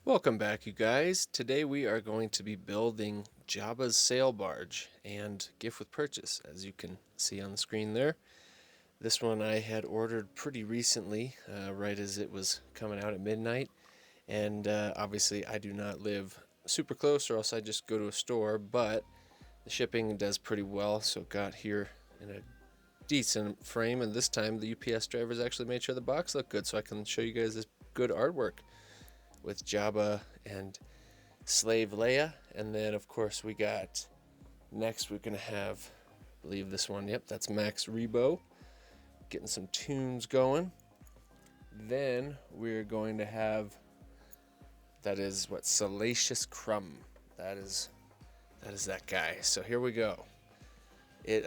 Welcome back, you guys. Today we are going to be building Jabba's sail barge and gift with purchase, as you can see on the screen there. This one I had ordered pretty recently, right as it was coming out at midnight. And obviously I do not live super close, or else I just go to a store, but the shipping does pretty well, so it got here in a decent frame. And this time the UPS drivers actually made sure the box looked good, so I can show you guys this good artwork with Jabba and Slave Leia. And then of course we got, next we're gonna have, I believe this one, yep, that's Max Rebo, getting some tunes going. Then we're going to have, that is what, Salacious Crumb. That is that guy. So here we go. It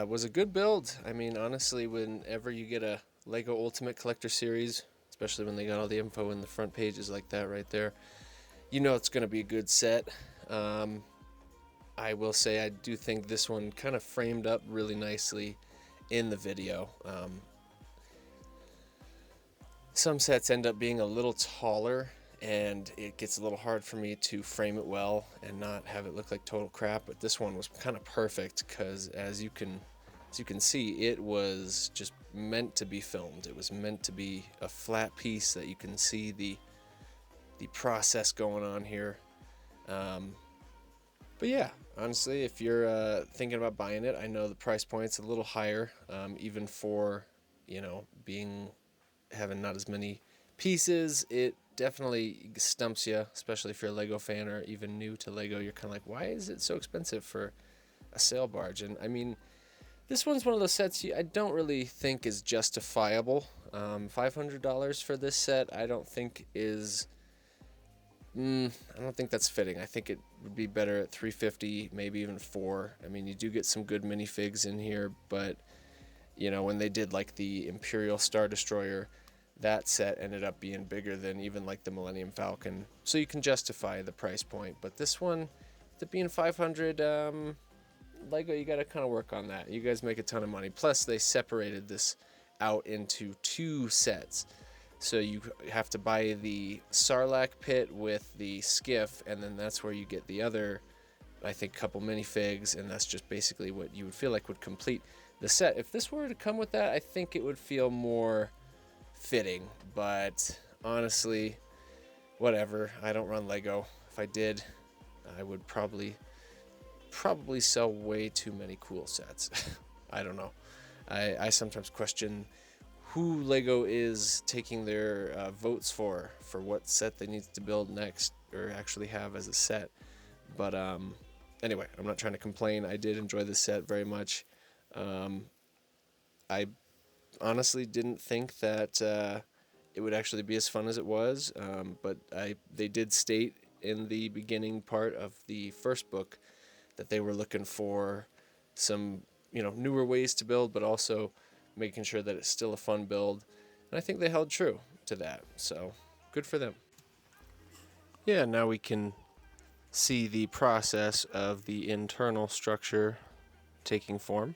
was a good build. I mean, honestly, whenever you get a Lego Ultimate Collector Series, especially when they got all the info in the front pages like that right there, you know it's going to be a good set. I will say I do think this one kind of framed up really nicely in the video. Some sets end up being a little taller, and it gets a little hard for me to frame it well and not have it look like total crap, but this one was kind of perfect because as you can see, it was just meant to be filmed. It was meant to be a flat piece that you can see the process going on here. But yeah, honestly, if you're thinking about buying it, I know the price point's a little higher, even for, having not as many pieces. It definitely stumps you, especially if you're a Lego fan or even new to Lego. You're kind of like, why is it so expensive for a sail barge? And I mean, this one's one of those sets I don't really think is justifiable. $500 for this set, I don't think is. I don't think that's fitting. I think it would be better at $350, maybe even $400. I mean, you do get some good minifigs in here, but when they did like the Imperial Star Destroyer, that set ended up being bigger than even like the Millennium Falcon. So you can justify the price point. But this one, with it being $500, Lego, you got to kind of work on that. You guys make a ton of money. Plus, they separated this out into two sets. So you have to buy the Sarlacc pit with the skiff, and then that's where you get the other, I think, couple minifigs, and that's just basically what you would feel like would complete the set. If this were to come with that, I think it would feel more fitting, but honestly, whatever. I don't run Lego. If I did, I would probably sell way too many cool sets. I don't know. I sometimes question who Lego is taking their votes for what set they need to build next or actually have as a set. But anyway, I'm not trying to complain. I did enjoy this set very much. I honestly didn't think that it would actually be as fun as it was, but they did state in the beginning part of the first book that they were looking for some newer ways to build, but also making sure that it's still a fun build, and I think they held true to that, so good for them. Yeah, now we can see the process of the internal structure taking form.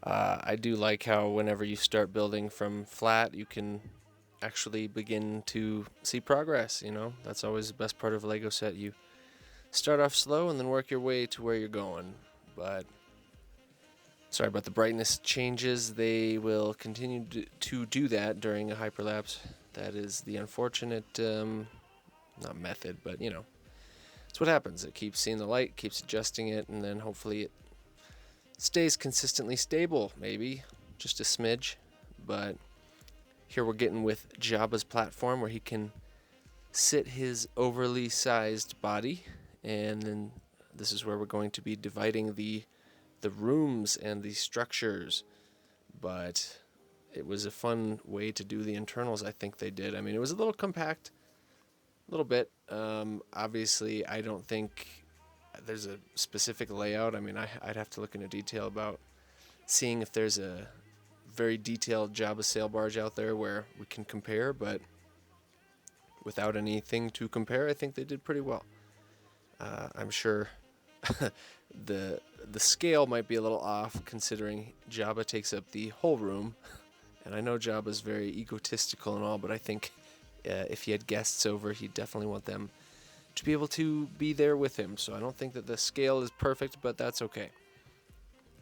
I do like how whenever you start building from flat, you can actually begin to see progress. That's always the best part of a Lego set. You start off slow and then work your way to where you're going. But sorry about the brightness changes. They will continue to do that during a hyperlapse. That is the unfortunate, not method, but it's what happens. It keeps seeing the light, keeps adjusting it, and then hopefully it stays consistently stable, maybe just a smidge. But here we're getting with Jabba's platform, where he can sit his overly sized body, and then this is where we're going to be dividing the rooms and the structures. But it was a fun way to do the internals. I think they did. I mean, it was a little compact, a little bit. Obviously, I don't think there's a specific layout. I mean, I'd have to look into detail about seeing if there's a very detailed Jabba sail barge out there where we can compare, but without anything to compare, I think they did pretty well. I'm sure the scale might be a little off, considering Jabba takes up the whole room, and I know Jabba's very egotistical and all, but I think if he had guests over, he'd definitely want them to be able to be there with him. So I don't think that the scale is perfect, but that's okay.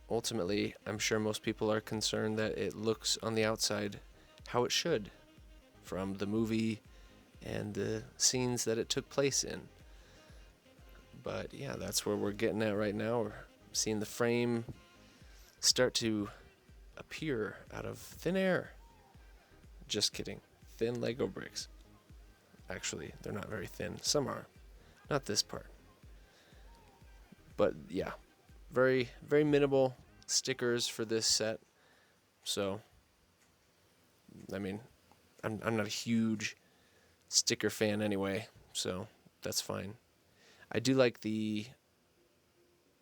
Ultimately, I'm sure most people are concerned that it looks on the outside how it should from the movie and the scenes that it took place in. But yeah, that's where we're getting at right now. We're seeing the frame start to appear out of thin air. Just kidding. Thin Lego bricks. Actually, they're not very thin. Some are. Not this part. But yeah, very, very minimal stickers for this set. So, I mean, I'm not a huge sticker fan anyway, so that's fine. I do like the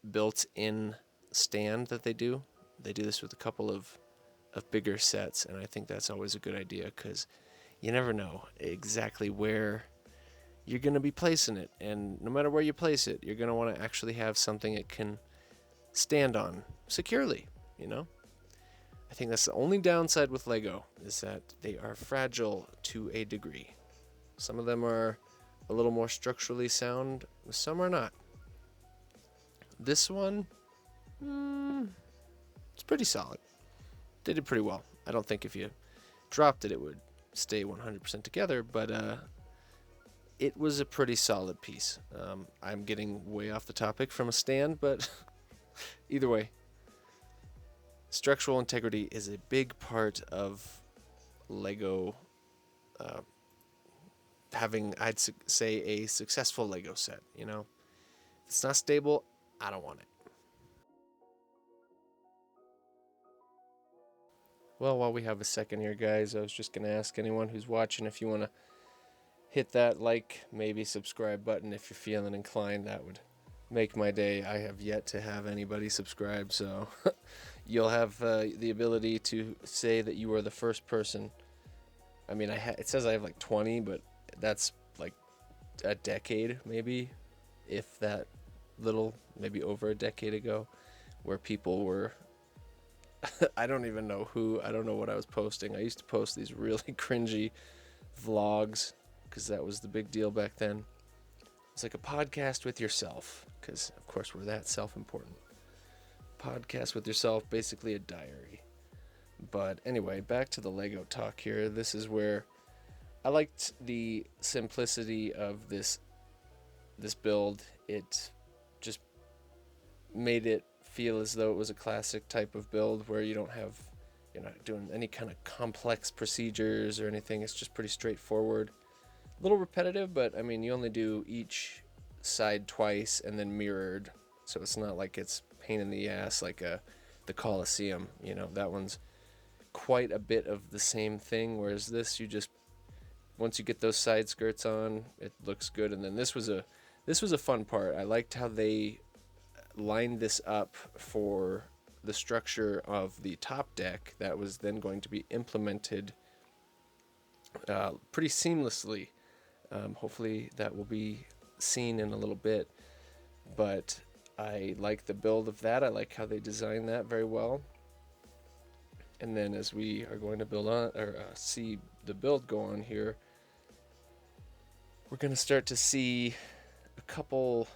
built-in stand that they do. They do this with a couple of bigger sets, and I think that's always a good idea because you never know exactly where you're going to be placing it. And no matter where you place it, you're going to want to actually have something it can stand on securely, you know? I think that's the only downside with Lego, is that they are fragile to a degree. Some of them are a little more structurally sound, some are not. This one, it's pretty solid. They did pretty well. I don't think if you dropped it, it would stay 100% together, but it was a pretty solid piece. I'm getting way off the topic from a stand, but either way, structural integrity is a big part of Lego having, I'd say, a successful Lego set, you know? If it's not stable, I don't want it. Well, while we have a second here, guys, I was just going to ask anyone who's watching if you want to hit that like, maybe subscribe button if you're feeling inclined. That would make my day. I have yet to have anybody subscribe, so you'll have the ability to say that you are the first person. I mean, it says I have like 20, but that's like a decade, maybe, if that little, maybe over a decade ago, where people were I don't even know I don't know what I was posting. I used to post these really cringy vlogs because that was the big deal back then. It's like a podcast with yourself because, of course, we're that self-important. Podcast with yourself, basically a diary. But anyway, back to the Lego talk here. This is where I liked the simplicity of this build. It just made it feel as though it was a classic type of build where you're not doing any kind of complex procedures or anything. It's just pretty straightforward. A little repetitive, but I mean, you only do each side twice and then mirrored, so it's not like it's pain in the ass like the Colosseum. You know, that one's quite a bit of the same thing, whereas this, you just, once you get those side skirts on, it looks good. And then this was a fun part. I liked how they lined this up for the structure of the top deck that was then going to be implemented pretty seamlessly. Hopefully that will be seen in a little bit, but I like the build of that. I like how they designed that very well. And then as we are going to build on, or see the build go on here, we're going to start to see a couple,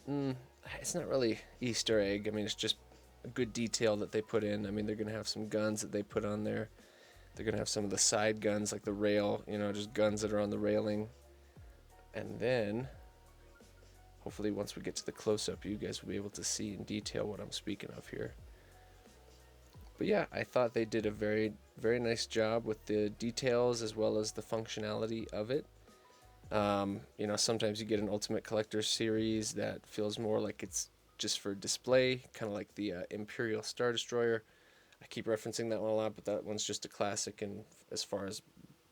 it's not really Easter egg. I mean, it's just a good detail that they put in. I mean, they're going to have some guns that they put on there. They're going to have some of the side guns, like the rail, just guns that are on the railing. And then, hopefully once we get to the close-up, you guys will be able to see in detail what I'm speaking of here. But yeah, I thought they did a very, very nice job with the details as well as the functionality of it. Sometimes you get an Ultimate Collector series that feels more like it's just for display, kind of like the Imperial Star Destroyer. I keep referencing that one a lot, but that one's just a classic, and as far as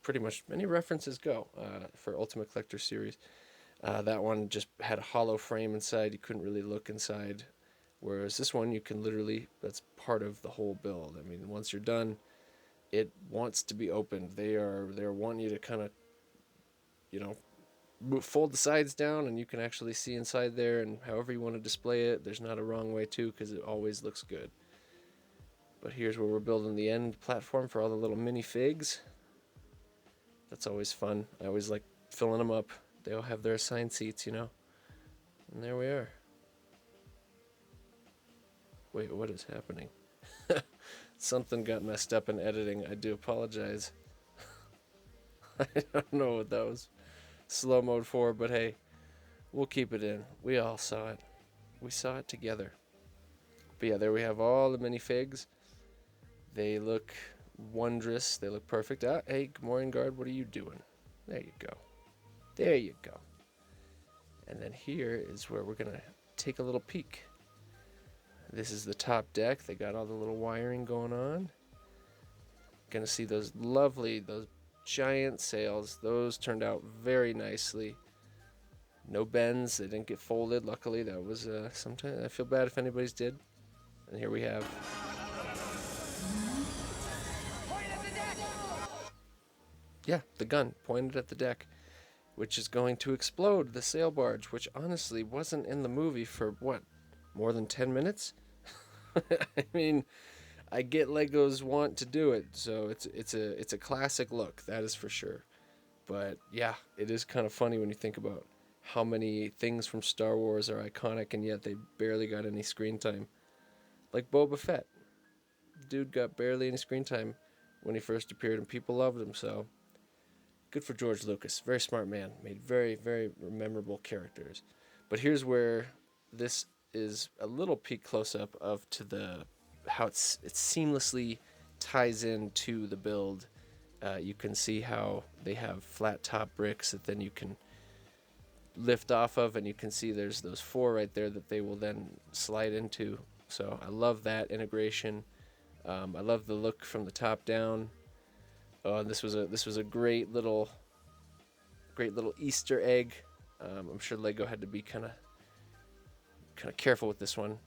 pretty much any references go for Ultimate Collector series. That one just had a hollow frame inside. You couldn't really look inside, whereas this one, you can literally, that's part of the whole build. I mean, once you're done, it wants to be opened. They're wanting you to kind of, fold the sides down, and you can actually see inside there, and however you want to display it, there's not a wrong way too, because it always looks good. But here's where we're building the end platform for all the little minifigs. That's always fun. I always like filling them up. They all have their assigned seats, you know. And there we are. Wait, what is happening? Something got messed up in editing. I do apologize. I don't know what that was slow mode for, but hey, we'll keep it in. We all saw it. We saw it together. But yeah, there we have all the minifigs. They look wondrous. They look perfect. Ah, hey, good morning, guard. What are you doing? There you go. There you go. And then here is where we're going to take a little peek. This is the top deck. They got all the little wiring going on. Gonna see those giant sails. Those turned out very nicely. No bends. They didn't get folded. Luckily, that was sometimes I feel bad if anybody's did. And here we have. Yeah, the gun pointed at the deck, which is going to explode the sail barge, which honestly wasn't in the movie for what, more than 10 minutes? I mean, I get Legos want to do it, so it's a classic look, that is for sure. But yeah, it is kind of funny when you think about how many things from Star Wars are iconic and yet they barely got any screen time. Like Boba Fett. Dude got barely any screen time when he first appeared and people loved him, so good for George Lucas. Very smart man. Made very, very memorable characters. But here's where this is a little peek close up of to the how it seamlessly ties into the build. You can see how they have flat top bricks that then you can lift off of, and you can see there's those 4 right there that they will then slide into. So I love that integration. I love the look from the top down. This was a great little Easter egg. I'm sure Lego had to be kind of careful with this one.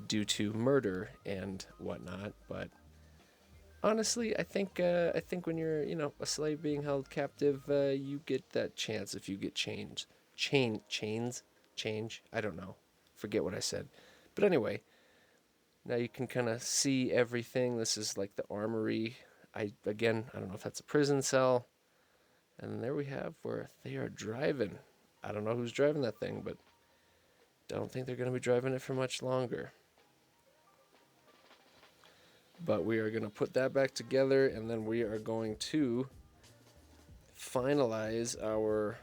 Due to murder and whatnot, but honestly, I think when you're a slave being held captive, you get that chance if you get change. I don't know, forget what I said, but anyway, now you can kind of see everything. This is like the armory. I don't know if that's a prison cell. And there we have where they are driving. I don't know who's driving that thing, but don't think they're going to be driving it for much longer. But we are going to put that back together, and then we are going to finalize our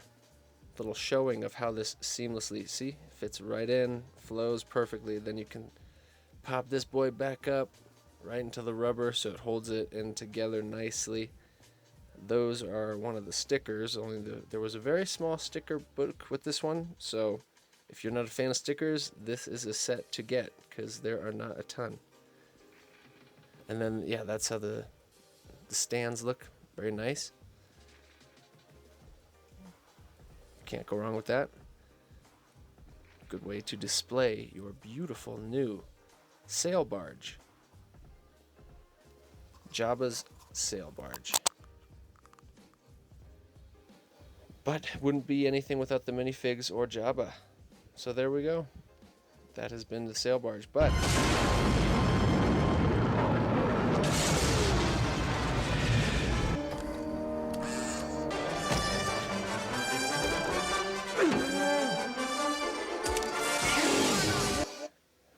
little showing of how this seamlessly, see, fits right in, flows perfectly. Then you can pop this boy back up right into the rubber so it holds it in together nicely. Those are one of the stickers. There was a very small sticker book with this one, so if you're not a fan of stickers, this is a set to get because there are not a ton. And then yeah, that's how the stands look. Very nice. Can't go wrong with that. Good way to display your beautiful new sail barge. Jabba's sail barge. But wouldn't be anything without the minifigs or Jabba. So there we go. That has been the sail barge. But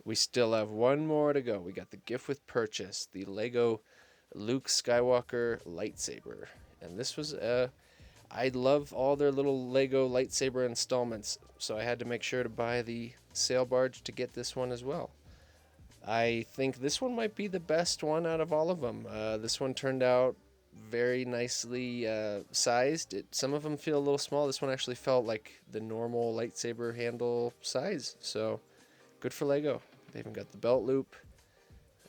we still have one more to go. We got the gift with purchase, the Lego Luke Skywalker lightsaber. And this was I love all their little Lego lightsaber installments, so I had to make sure to buy the sail barge to get this one as well. I think this one might be the best one out of all of them. This one turned out very nicely sized. Some of them feel a little small. This one actually felt like the normal lightsaber handle size, so good for Lego. They even got the belt loop,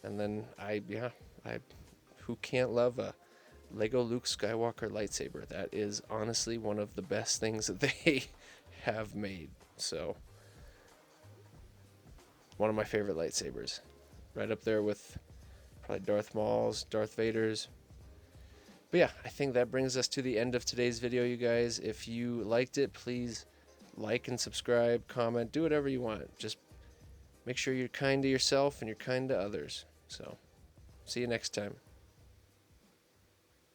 and then who can't love a Lego Luke Skywalker lightsaber? That is honestly one of the best things that they have made. So, one of my favorite lightsabers. Right up there with probably Darth Maul's, Darth Vader's. But yeah, I think that brings us to the end of today's video, you guys. If you liked it, please like and subscribe, comment, do whatever you want. Just make sure you're kind to yourself and you're kind to others. So, see you next time.